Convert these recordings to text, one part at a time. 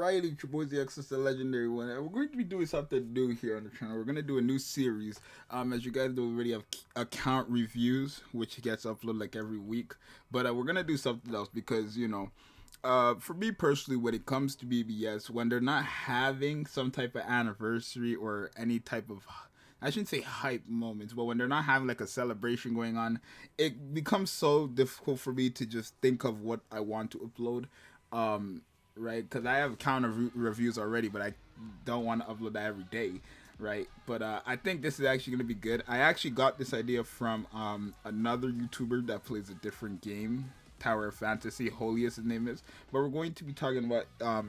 Alrighty, it's your boys, the Access the Legendary One. And we're going to be doing something new here on the channel. We're going to do a new series. As you guys know, we already have account reviews, which gets uploaded like every week. But we're going to do something else because, for me personally, when it comes to BBS, when they're not having some type of anniversary or any type of, I shouldn't say hype moments, but when they're not having like a celebration going on, it becomes so difficult for me to just think of what I want to upload. Right? Because I have counter reviews already, but I don't want to upload that every day, right? But I think this is actually going to be good. I actually got this idea from another YouTuber that plays a different game, Tower of Fantasy. Holiest his name is. But we're going to be talking about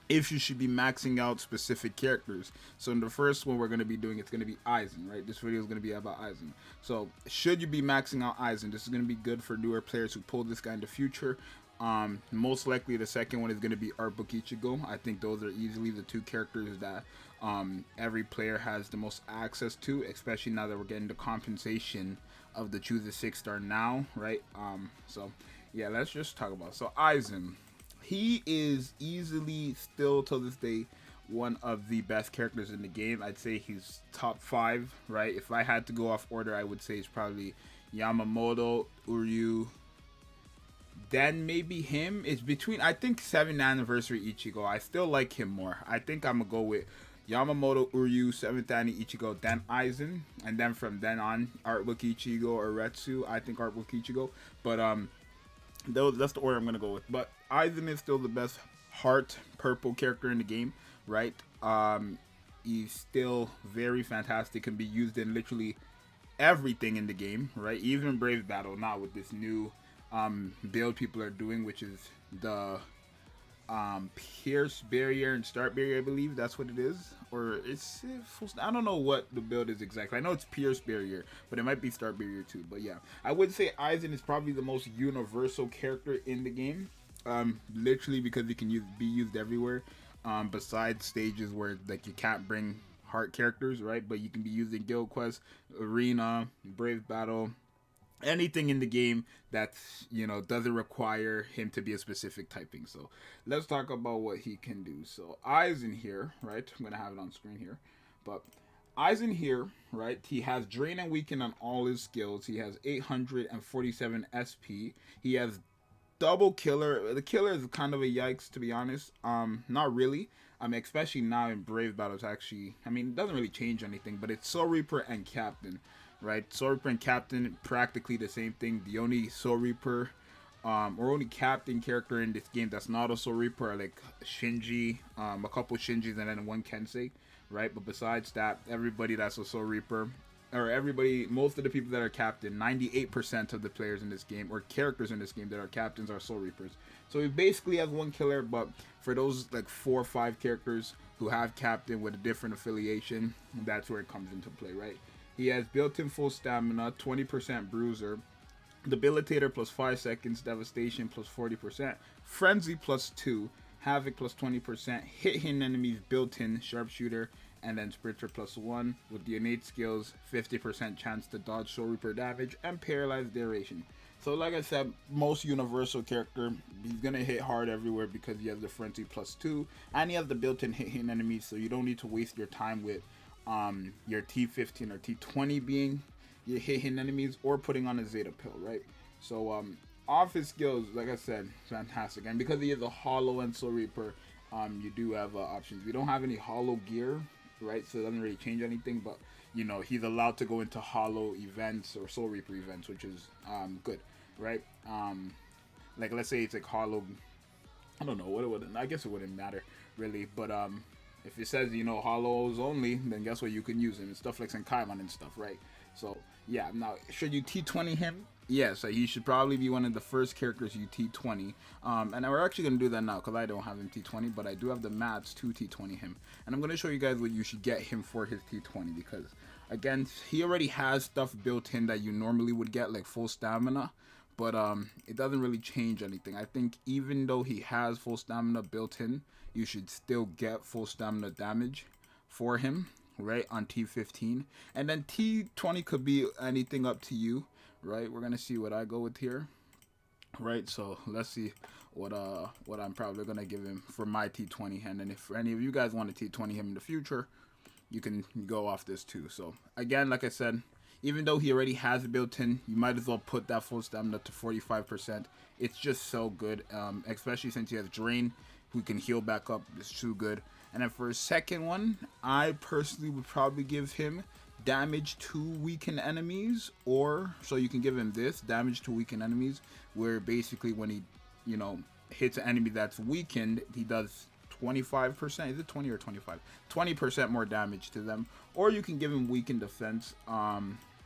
if you should be maxing out specific characters. So in the first one we're going to be doing, it's going to be AIZEN, right? This video is going to be about AIZEN. So should you be maxing out AIZEN? This is going to be good for newer players who pull this guy in the future. Most likely the second one is going to be Art Book Ichigo. I think those are easily the two characters that every player has the most access to, especially now that we're getting the compensation of the Choose a 6-star now, right? So yeah, let's just talk about it. So AIZEN, he is easily still to this day one of the best characters in the game. I'd say he's top 5, right? If I had to go off order, I would say it's probably Yamamoto, Uryu, then maybe him. It's between, I think, 7th anniversary Ichigo. I still like him more. I think I'm gonna go with Yamamoto, Uryu, 7th Annie Ichigo, then Aizen, and then from then on Artbook Ichigo or Retsu. I think Artbook Ichigo, but that's the order I'm gonna go with. But Aizen is still the best heart purple character in the game, right? He's still very fantastic, can be used in literally everything in the game, right? Even Brave Battle, not with this new build people are doing, which is the Pierce Barrier and Start Barrier. I believe that's what it is, or it's I don't know what the build is exactly. I know it's Pierce Barrier, but it might be Start Barrier too. But yeah, I would say Aizen is probably the most universal character in the game, literally because he can be used everywhere, besides stages where like you can't bring heart characters, right? But you can be used in Guild Quest, Arena, Brave Battle, anything in the game that's, doesn't require him to be a specific typing. So let's talk about what he can do. So Aizen here, right? I'm gonna have it on screen here, but Aizen here, right? He has drain and weaken on all his skills. He has 847 SP. He has double killer. The killer is kind of a yikes, to be honest. Not really. I mean, especially now in Brave Battles, actually. I mean, it doesn't really change anything, but it's Soul Reaper and Captain, right? Soul Reaper and Captain, practically the same thing. The only Soul Reaper, or only Captain character in this game that's not a Soul Reaper are like Shinji, a couple Shinjis, and then one Kensei, right? But besides that, everybody that's a Soul Reaper, or everybody, most of the people that are captain, 98% of the players in this game, or characters in this game that are captains, are Soul Reapers. So he basically has one killer, but for those like 4 or 5 characters who have captain with a different affiliation, that's where it comes into play, right? He has built-in full stamina, 20% bruiser, debilitator plus 5 seconds, devastation plus 40%, frenzy plus 2, havoc plus 20%, hit enemies built-in, sharpshooter, and then Sprinter plus 1 with the innate skills, 50% chance to dodge Soul Reaper damage, and paralyzed duration. So like I said, most universal character. He's gonna hit hard everywhere because he has the frenzy plus 2, and he has the built-in hit enemies, so you don't need to waste your time with your T15 or T20 being your hit enemies or putting on a Zeta pill, right? So off his skills, like I said, fantastic. And because he is a Hollow and Soul Reaper, you do have options. We don't have any Hollow gear, right? So it doesn't really change anything, but he's allowed to go into Hollow events or Soul Reaper events, which is good, right? Like let's say it's like Hollow, I don't know what it would, I guess it wouldn't matter really, but if it says Hollows only, then guess what, you can use him and stuff like Senkaimon and stuff, right? So yeah, now should you T20 him? Yeah, so he should probably be one of the first characters you T20. And we're actually going to do that now because I don't have him T20, but I do have the mats to T20 him. And I'm going to show you guys what you should get him for his T20 because, again, he already has stuff built in that you normally would get, like full stamina. But it doesn't really change anything. I think even though he has full stamina built in, you should still get full stamina damage for him, right, on T15. And then T20 could be anything up to you. Right, we're gonna see what I go with here. Right, so let's see what I'm probably gonna give him for my T20. And then if any of you guys want to T20 him in the future, you can go off this too. So again, like I said, even though he already has built in, you might as well put that full stamina to 45%. It's just so good, especially since he has Drain, who can heal back up. It's too good. And then for a second one, I personally would probably give him damage to weakened enemies, or so you can give him this damage to weakened enemies, where basically when he, you know, hits an enemy that's weakened, he does 25%. Is it 20 or 25? 20% more damage to them. Or you can give him weakened defense.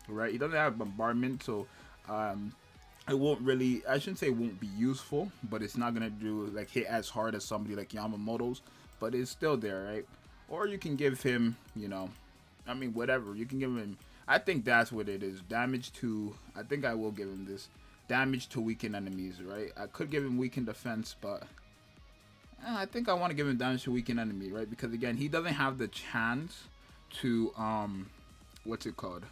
Right? He doesn't have bombardment, so it won't really. I shouldn't say it won't be useful, but it's not gonna do like hit as hard as somebody like Yamamoto's. But it's still there, right? Or you can give him, you know, I mean, whatever. You can give him. I think that's what it is. Damage to. I think I will give him this. Damage to weakened enemies, right? I could give him weakened defense, but I think I want to give him damage to weakened enemy, right? Because again, he doesn't have the chance to what's it called?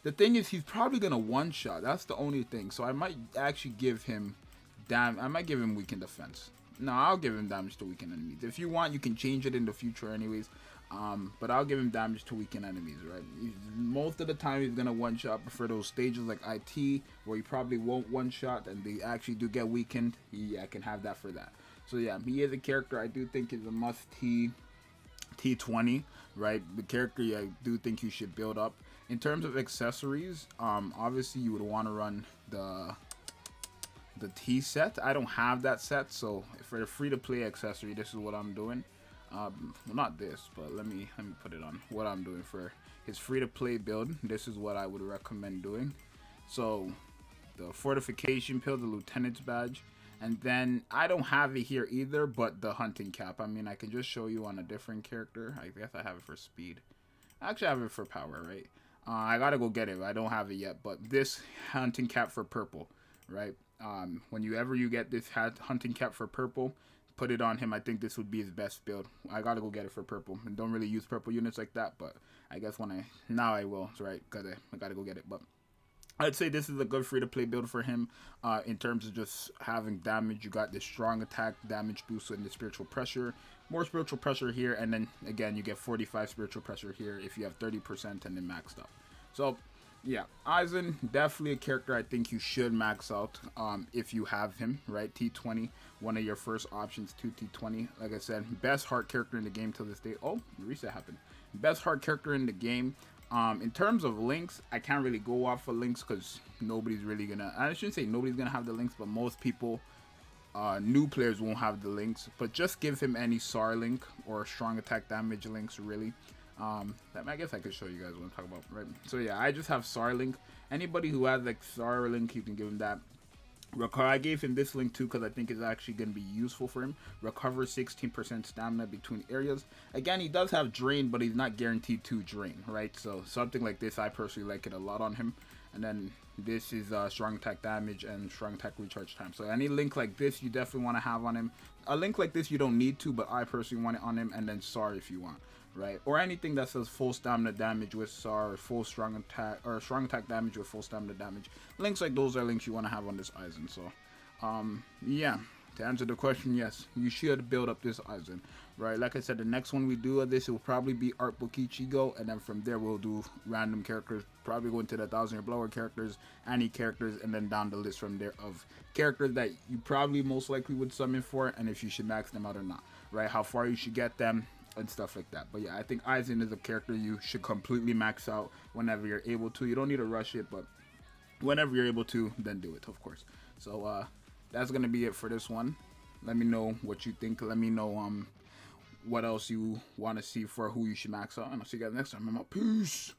The thing is, he's probably gonna one shot. That's the only thing. So I might actually give him I might give him weakened defense. No, I'll give him damage to weakened enemies. If you want, you can change it in the future, anyways. But I'll give him damage to weakened enemies, right? Most of the time, he's gonna one shot. But for those stages like IT, where he probably won't one shot, and they actually do get weakened, I can have that for that. So yeah, he is a character I do think is a must T20, right? The character I do think you should build up. In terms of accessories, obviously you would want to run the T set. I don't have that set, so for the free to play accessory, this is what I'm doing. Well, not this, but let me put it on what I'm doing for his free to play build. This is what I would recommend doing. So the fortification pill, the lieutenant's badge, and then I don't have it here either, but the hunting cap. I mean, I can just show you on a different character. I guess I have it for speed. I actually have it for power, right? I gotta go get it. I don't have it yet, but this hunting cap for purple, right? Whenever you get this hunting cap for purple, put it on him. I think this would be his best build. I gotta go get it for purple. I don't really use purple units like that, but I guess now I will, right? Cause I gotta go get it. But I'd say this is a good free-to-play build for him in terms of just having damage. You got this strong attack damage boost and the spiritual pressure. More spiritual pressure here, and then again you get 45 spiritual pressure here if you have 30% and then maxed out. So yeah, AIZEN, definitely a character I think you should max out if you have him, right? T20, one of your first options to T20. Like I said, best heart character in the game till this day. Oh, the reset happened. Best heart character in the game. In terms of links, I can't really go off of links because nobody's really gonna. I shouldn't say nobody's gonna have the links, but most people, new players won't have the links. But just give him any SAR link or strong attack damage links, really. I guess I could show you guys what I'm talking about, right? So yeah, I just have SAR link. Anybody who has like SAR link, you can give him that. I gave him this link too because I think it's actually going to be useful for him. Recover 16% stamina between areas. Again, he does have drain, but he's not guaranteed to drain, right? So something like this, I personally like it a lot on him. And then this is strong attack damage and strong attack recharge time. So any link like this, you definitely want to have on him. A link like this, you don't need to, but I personally want it on him. And then SAR if you want, right? Or anything that says full stamina damage with SAR, or full strong attack, or strong attack damage with full stamina damage. Links like those are links you want to have on this AIZEN. So, yeah. To answer the question, yes, you should build up this AIZEN, right? Like I said, the next one we do of this, it will probably be Art Book Ichigo, and then from there we'll do random characters, probably go into the 1,000 Year Blower characters, ANNI characters, and then down the list from there of characters that you probably most likely would summon for, and if you should max them out or not, right? How far you should get them, and stuff like that. But yeah, I think AIZEN is a character you should completely max out whenever you're able to. You don't need to rush it, but whenever you're able to, then do it, of course. So that's gonna be it for this one. Let me know what you think. Let me know what else you want to see for who you should max out, and I'll see you guys next time. I'm out. Peace.